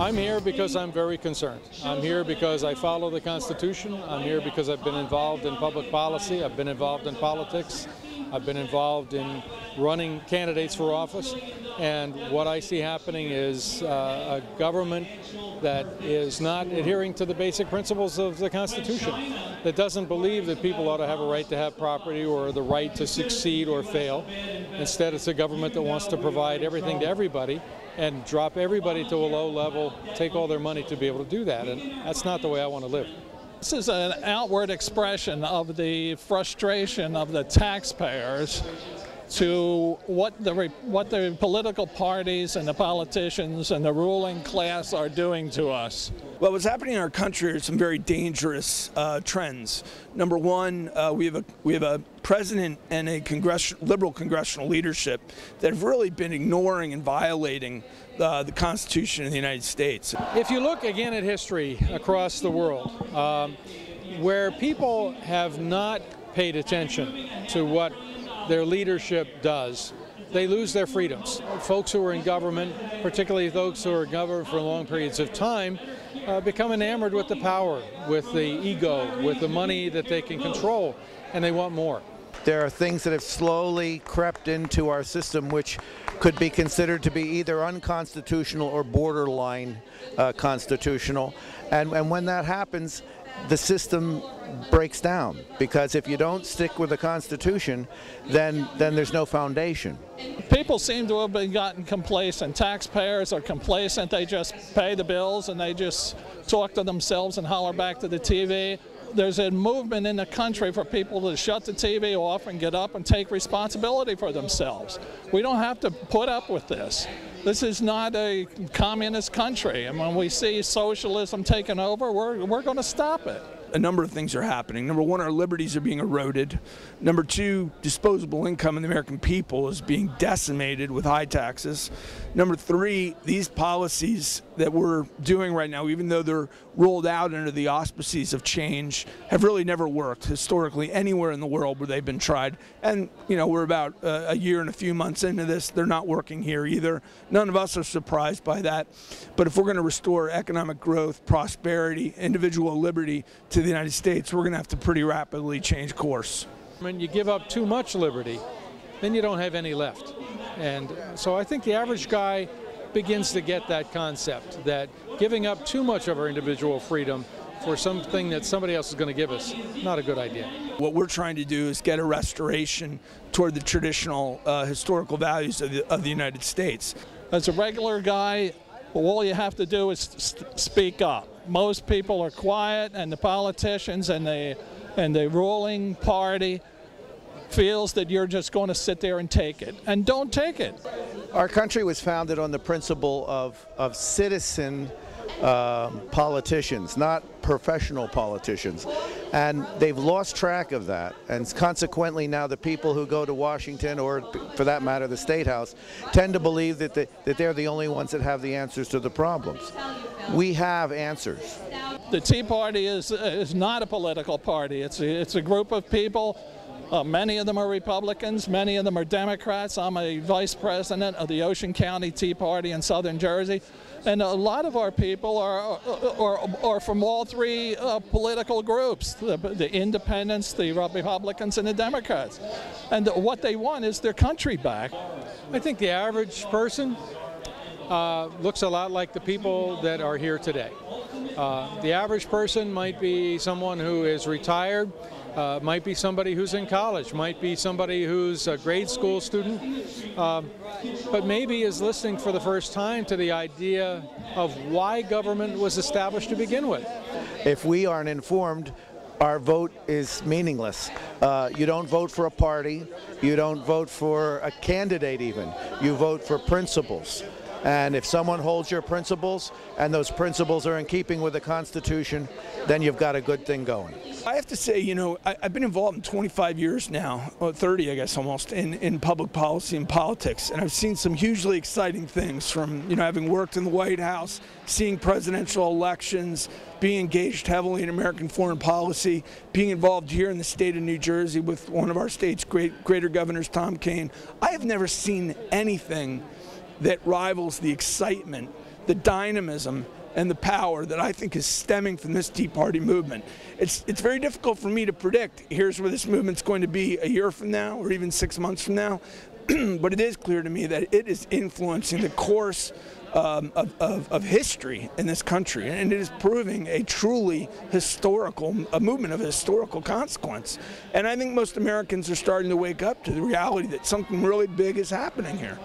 I'm here because I'm very concerned. I'm here because I follow the Constitution. I'm here because I've been involved in public policy. I've been involved in politics. I've been involved in running candidates for office. And what I see happening is a government that is not adhering to the basic principles of the Constitution, that doesn't believe that people ought to have a right to have property or the right to succeed or fail. Instead, it's a government that wants to provide everything to everybody and drop everybody to a low level, take all their money to be able to do that. And that's not the way I want to live. This is an outward expression of the frustration of the taxpayers to what the political parties and the politicians and the ruling class are doing to us. Well, what's happening in our country are some very dangerous trends. Number one, we have a president and a liberal congressional leadership that have really been ignoring and violating the Constitution of the United States. If you look again at history across the world, where people have not paid attention to what their leadership does, they lose their freedoms. Folks who are in government, particularly those who are in government for long periods of time, become enamored with the power, with the ego, with the money that they can control, and they want more. There are things that have slowly crept into our system which could be considered to be either unconstitutional or borderline constitutional. And when that happens, the system breaks down, because if you don't stick with the Constitution, then there's no foundation. People seem to have gotten complacent. Taxpayers are complacent. They just pay the bills and they just talk to themselves and holler back to the TV. There's a movement in the country for people to shut the TV off and get up and take responsibility for themselves. We don't have to put up with this. This is not a communist country, and when we see socialism taking over, we're going to stop it. A number of things are happening. Number one, our liberties are being eroded. Number two, disposable income in the American people is being decimated with high taxes. Number three, these policies that we're doing right now, even though they're rolled out under the auspices of change, have really never worked historically anywhere in the world where they've been tried. And, you know, we're about a year and a few months into this. They're not working here either. None of us are surprised by that. But if we're going to restore economic growth, prosperity, individual liberty to the United States, we're going to have to pretty rapidly change course. When you give up too much liberty, then you don't have any left. And so I think the average guy begins to get that concept, that giving up too much of our individual freedom for something that somebody else is going to give us, not a good idea. What we're trying to do is get a restoration toward the traditional historical values of the United States. As a regular guy, all you have to do is speak up. Most people are quiet, and the politicians and the ruling party feels that you're just going to sit there and take it. And don't take it. Our country was founded on the principle of citizen politicians, not professional politicians. And they've lost track of that. And consequently now the people who go to Washington, or for that matter the State House, tend to believe that they're the only ones that have the answers to the problems. We have answers. The Tea Party is not a political party. It's a group of people. Many of them are Republicans, many of them are Democrats. I'm a vice president of the Ocean County Tea Party in southern Jersey. And a lot of our people are from all three political groups, the independents, the Republicans, and the Democrats. And what they want is their country back. I think the average person looks a lot like the people that are here today. The average person might be someone who is retired, might be somebody who's in college, might be somebody who's a grade school student, but maybe is listening for the first time to the idea of why government was established to begin with. If we aren't informed, our vote is meaningless. You don't vote for a party, you don't vote for a candidate even, you vote for principles. And if someone holds your principles, and those principles are in keeping with the Constitution, then you've got a good thing going. I have to say, you know, I've been involved in 25 years now, or 30 I guess almost, in public policy and politics. And I've seen some hugely exciting things from, you know, having worked in the White House, seeing presidential elections, being engaged heavily in American foreign policy, being involved here in the state of New Jersey with one of our state's greater governors, Tom Kean. I have never seen anything that rivals the excitement the dynamism and the power that I think is stemming from this Tea Party movement. It's very difficult for me to predict here's where this movement's going to be a year from now or even 6 months from now, but it is clear to me that it is influencing the course of history in this country, and it is proving a truly historical, a movement of historical consequence. And I think most Americans are starting to wake up to the reality that something really big is happening here.